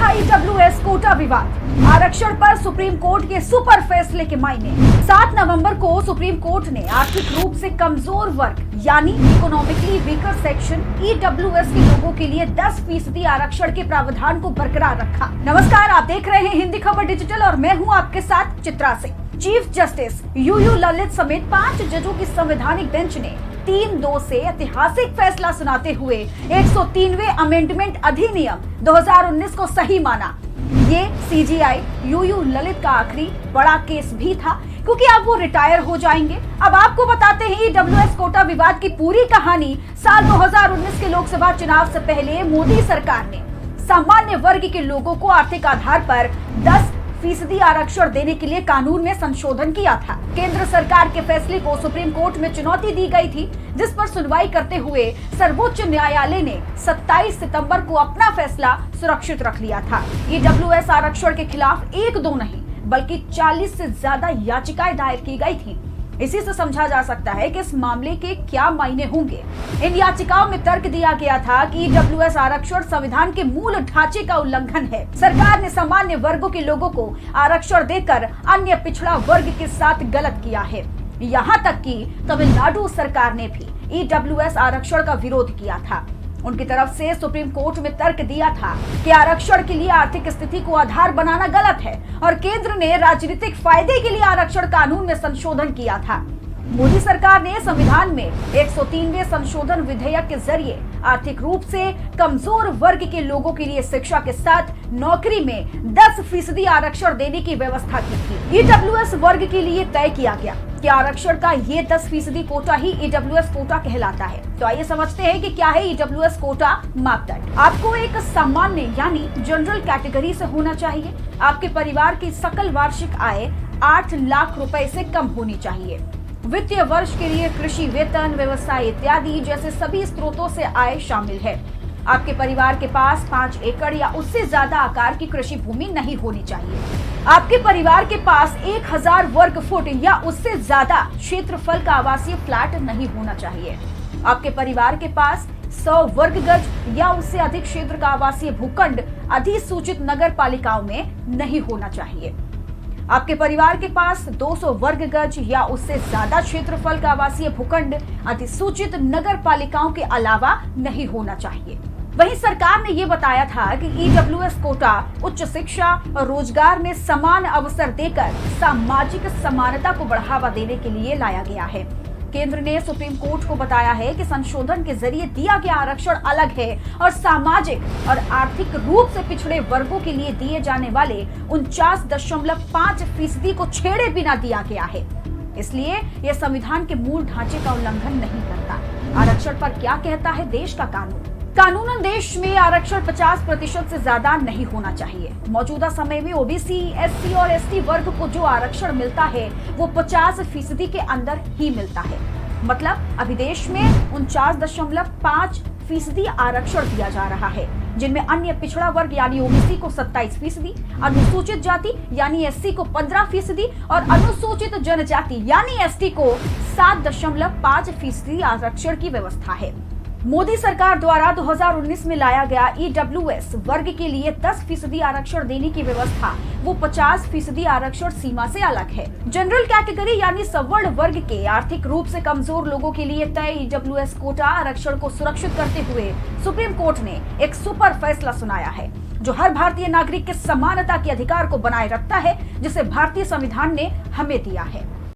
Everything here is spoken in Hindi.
उठा ईडब्ल्यूएस कोटा विवाद। आरक्षण पर सुप्रीम कोर्ट के सुपर फैसले के मायने। 7 नवंबर को सुप्रीम कोर्ट ने आर्थिक रूप से कमजोर वर्ग यानी इकोनॉमिकली वीकर सेक्शन ईडब्ल्यूएस के लोगों के लिए 10% आरक्षण के प्रावधान को बरकरार रखा। नमस्कार, आप देख रहे हैं हिंदी खबर डिजिटल और मैं हूं आपके साथ Chitra Singh. Chief justice U U Lalit समेत 5 जजों की संवैधानिक बेंच ने 3-2 से ऐतिहासिक फैसला सुनाते हुए 103वें अमेंडमेंट अधिनियम 2019 को सही माना। ये सीजीआई यूयू ललित का आखिरी बड़ा केस भी था, क्योंकि अब वो रिटायर हो जाएंगे। अब आपको बताते हैं ईडब्ल्यूएस कोटा विवाद की पूरी कहानी। साल 2019 के लोकसभा चुनाव से पहले मोदी सरकार ने सामान्य वर्ग के लोगों को आर्थिक आधार पर 10% आरक्षण देने के लिए कानून में संशोधन किया था। केंद्र सरकार के फैसले को सुप्रीम कोर्ट में चुनौती दी गई थी, जिस पर सुनवाई करते हुए सर्वोच्च न्यायालय ने 27 सितंबर को अपना फैसला सुरक्षित रख लिया था। ईडब्ल्यूएस आरक्षण के खिलाफ 1-2 नहीं बल्कि 40 से ज्यादा याचिकाएं दायर की गई थी। इसी से समझा जा सकता है कि इस मामले के क्या मायने होंगे। इन याचिकाओं में तर्क दिया गया था कि ईडब्ल्यूएस आरक्षण संविधान के मूल ढांचे का उल्लंघन है। सरकार ने सामान्य वर्गों के लोगों को आरक्षण देकर अन्य पिछड़ा वर्ग के साथ गलत किया है। यहाँ तक कि तमिलनाडु सरकार ने भी ईडब्ल्यूएस आरक्षण का विरोध किया था। उनकी तरफ से सुप्रीम कोर्ट में तर्क दिया था कि आरक्षण के लिए आर्थिक स्थिति को आधार बनाना गलत है और केंद्र ने राजनीतिक फायदे के लिए आरक्षण कानून में संशोधन किया था। मोदी सरकार ने संविधान में 103वें संशोधन विधेयक के जरिए आर्थिक रूप से कमजोर वर्ग के लोगों के लिए शिक्षा के साथ नौकरी में 10% आरक्षण देने की व्यवस्था की थी। ईडब्ल्यूएस वर्ग के लिए तय किया गया कि आरक्षण का ये 10% कोटा ही ईडब्ल्यूएस कोटा कहलाता है। तो आइए समझते हैं कि क्या है ईडब्ल्यूएस कोटा मापदंड। आपको एक सामान्य यानी जनरल कैटेगरी से होना चाहिए। आपके परिवार की सकल वार्षिक आय 8 लाख रुपए से कम होनी चाहिए। वित्तीय वर्ष के लिए कृषि वेतन, व्यवसाय इत्यादि जैसे सभी स्रोतों से आय शामिल है। आपके परिवार के पास 5 एकड़ या उससे ज्यादा आकार की कृषि भूमि नहीं होनी चाहिए। आपके परिवार के पास 1000 वर्ग फुट या उससे ज्यादा क्षेत्रफल का आवासीय फ्लैट नहीं होना चाहिए। आपके परिवार के पास 100 वर्ग गज या उससे अधिक क्षेत्र का आवासीय भूखंड अधिसूचित नगर पालिकाओं में नहीं होना चाहिए। आपके परिवार के पास 200 वर्ग गज या उससे ज्यादा क्षेत्रफल का आवासीय भूखंड अधिसूचित नगर पालिकाओं के अलावा नहीं होना चाहिए। वहीं सरकार ने ये बताया था कि ईडब्ल्यूएस कोटा उच्च शिक्षा और रोजगार में समान अवसर देकर सामाजिक समानता को बढ़ावा देने के लिए लाया गया है। केंद्र ने सुप्रीम कोर्ट को बताया है कि संशोधन के जरिए दिया गया आरक्षण अलग है और सामाजिक और आर्थिक रूप से पिछड़े वर्गों के लिए दिए जाने वाले 49.5% को छेड़े बिना दिया गया है। इसलिए यह संविधान के मूल ढांचे का उल्लंघन नहीं करता। आरक्षण पर क्या कहता है देश का कानून? कानूनन देश में आरक्षण 50% से ज्यादा नहीं होना चाहिए। मौजूदा समय में ओबीसी, एससी और एसटी वर्ग को जो आरक्षण मिलता है वो 50% के अंदर ही मिलता है। मतलब अभी देश में 49.5% आरक्षण दिया जा रहा है, जिनमें अन्य पिछड़ा वर्ग यानी ओबीसी को 27%, अनुसूचित जाति यानी एससी को 15% और अनुसूचित जनजाति यानी एसटी को 7.5% आरक्षण की व्यवस्था है। मोदी सरकार द्वारा 2019 में लाया गया ईडब्ल्यूएस वर्ग के लिए 10% आरक्षण देने की व्यवस्था वो 50% आरक्षण सीमा से अलग है। जनरल कैटेगरी यानी सवर्ण वर्ग के आर्थिक रूप से कमजोर लोगों के लिए तय ईडब्ल्यूएस कोटा आरक्षण को सुरक्षित करते हुए सुप्रीम कोर्ट ने एक सुपर फैसला सुनाया है, जो हर भारतीय नागरिक के समानता के अधिकार को बनाए रखता है, जिसे भारतीय संविधान ने हमें दिया है।